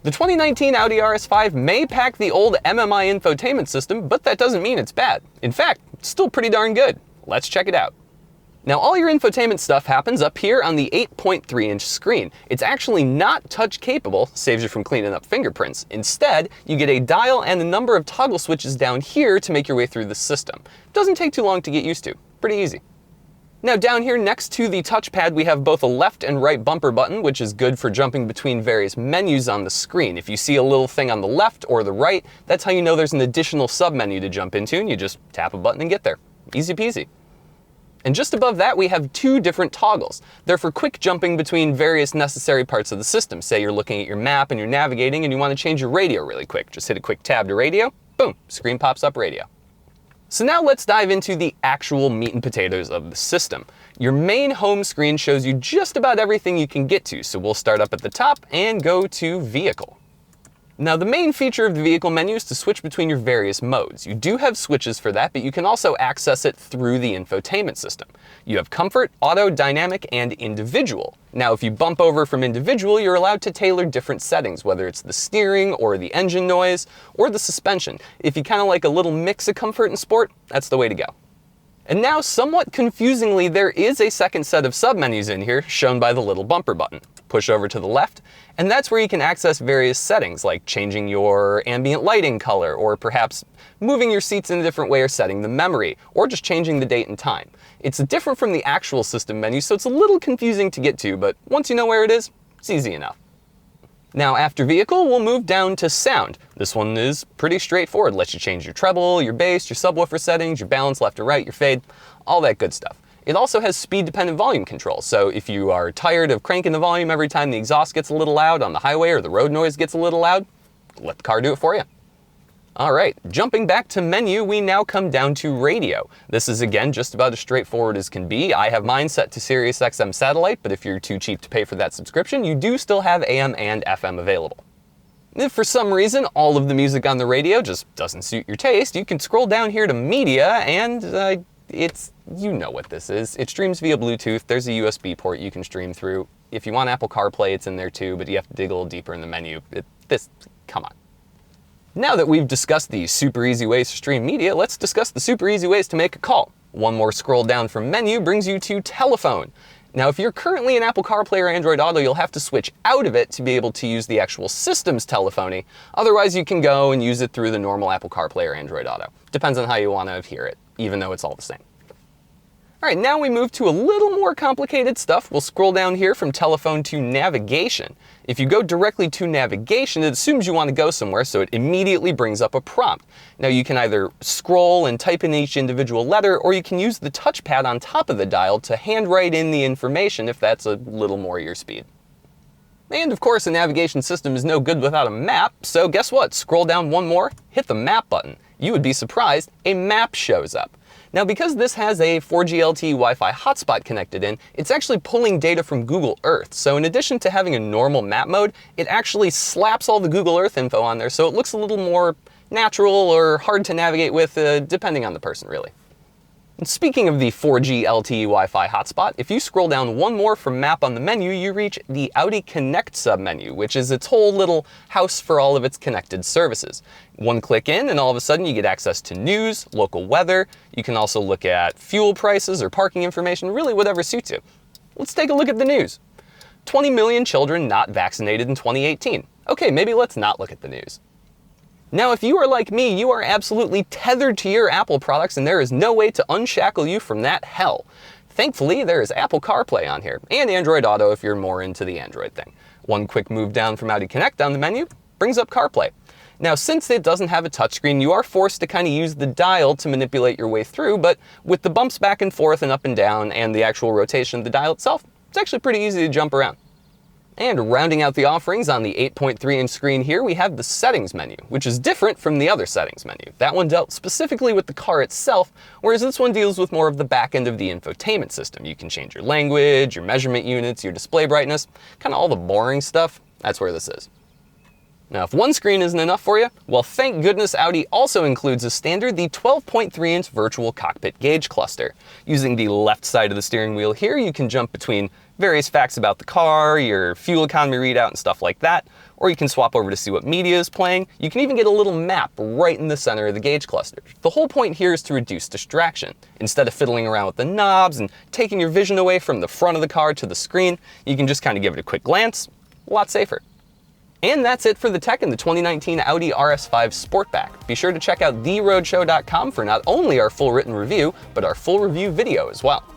The 2019 Audi RS5 may pack the old MMI infotainment system, but that doesn't mean it's bad. In fact, it's still pretty darn good. Let's check it out. Now, all your infotainment stuff happens up here on the 8.3-inch screen. It's actually not touch capable, saves you from cleaning up fingerprints. Instead, you get a dial and a number of toggle switches down here to make your way through the system. Doesn't take too long to get used to. Pretty easy. Now down here next to the touchpad, we have both a left and right bumper button, which is good for jumping between various menus on the screen. If you see a little thing on the left or the right, that's how you know there's an additional sub-menu to jump into, and you just tap a button and get there. Easy peasy. And just above that, we have two different toggles. They're for quick jumping between various necessary parts of the system. Say you're looking at your map and you're navigating and you want to change your radio really quick. Just hit a quick tab to radio, boom, screen pops up radio. So now let's dive into the actual meat and potatoes of the system. Your main home screen shows you just about everything you can get to, so we'll start up at the top and go to Vehicle. Now the main feature of the vehicle menu is to switch between your various modes. You do have switches for that, but you can also access it through the infotainment system. You have Comfort, Auto, Dynamic, and Individual. Now if you bump over from Individual, you're allowed to tailor different settings, whether it's the steering or the engine noise or the suspension. If you kind of like a little mix of comfort and sport, that's the way to go. And now, somewhat confusingly, there is a second set of submenus in here, shown by the little bumper button. Push over to the left, and that's where you can access various settings, like changing your ambient lighting color, or perhaps moving your seats in a different way or setting the memory, or just changing the date and time. It's different from the actual system menu, so it's a little confusing to get to, but once you know where it is, it's easy enough. Now after Vehicle, we'll move down to Sound. This one is pretty straightforward. Lets you change your treble, your bass, your subwoofer settings, your balance left to right, your fade, all that good stuff. It also has speed-dependent volume control, so if you are tired of cranking the volume every time the exhaust gets a little loud on the highway or the road noise gets a little loud, let the car do it for you. All right, jumping back to menu, we now come down to radio. This is again just about as straightforward as can be. I have mine set to Sirius XM satellite, but if you're too cheap to pay for that subscription, you do still have AM and FM available. If for some reason all of the music on the radio just doesn't suit your taste, you can scroll down here to media and you know what this is. It streams via Bluetooth. There's a USB port you can stream through. If you want Apple CarPlay, it's in there too, but you have to dig a little deeper in the menu. Come on. Now that we've discussed the super easy ways to stream media, let's discuss the super easy ways to make a call. One more scroll down from menu brings you to telephone. Now, if you're currently in Apple CarPlay or Android Auto, you'll have to switch out of it to be able to use the actual system's telephony. Otherwise, you can go and use it through the normal Apple CarPlay or Android Auto. Depends on how you want to hear it, even though it's all the same. All right, now we move to a little more complicated stuff. We'll scroll down here from telephone to navigation. If you go directly to navigation, it assumes you want to go somewhere, so it immediately brings up a prompt. Now you can either scroll and type in each individual letter, or you can use the touchpad on top of the dial to handwrite in the information if that's a little more your speed. And of course, a navigation system is no good without a map, so guess what? Scroll down one more, hit the map button. You would be surprised, a map shows up. Now, because this has a 4G LTE Wi-Fi hotspot connected in, it's actually pulling data from Google Earth. So in addition to having a normal map mode, it actually slaps all the Google Earth info on there, so it looks a little more natural or hard to navigate with, depending on the person, really. And speaking of the 4G LTE Wi-Fi hotspot, if you scroll down one more from Map on the menu, you reach the Audi Connect submenu, which is its whole little house for all of its connected services. One click in, and all of a sudden you get access to news, local weather. You can also look at fuel prices or parking information, really whatever suits you. Let's take a look at the news. 20 million children not vaccinated in 2018. Okay, maybe let's not look at the news. Now, if you are like me, you are absolutely tethered to your Apple products, and there is no way to unshackle you from that hell. Thankfully, there is Apple CarPlay on here, and Android Auto if you're more into the Android thing. One quick move down from Audi Connect on the menu brings up CarPlay. Now, since it doesn't have a touchscreen, you are forced to kind of use the dial to manipulate your way through, but with the bumps back and forth and up and down and the actual rotation of the dial itself, it's actually pretty easy to jump around. And rounding out the offerings on the 8.3-inch screen here, we have the settings menu, which is different from the other settings menu. That one dealt specifically with the car itself, whereas this one deals with more of the back end of the infotainment system. You can change your language, your measurement units, your display brightness, kind of all the boring stuff. That's where this is. Now, if one screen isn't enough for you, well, thank goodness Audi also includes as standard the 12.3-inch Virtual Cockpit gauge cluster. Using the left side of the steering wheel here, you can jump between various facts about the car, your fuel economy readout and stuff like that. Or you can swap over to see what media is playing. You can even get a little map right in the center of the gauge cluster. The whole point here is to reduce distraction. Instead of fiddling around with the knobs and taking your vision away from the front of the car to the screen, you can just kind of give it a quick glance. A lot safer. And that's it for the tech in the 2019 Audi RS5 Sportback. Be sure to check out theroadshow.com for not only our full written review, but our full review video as well.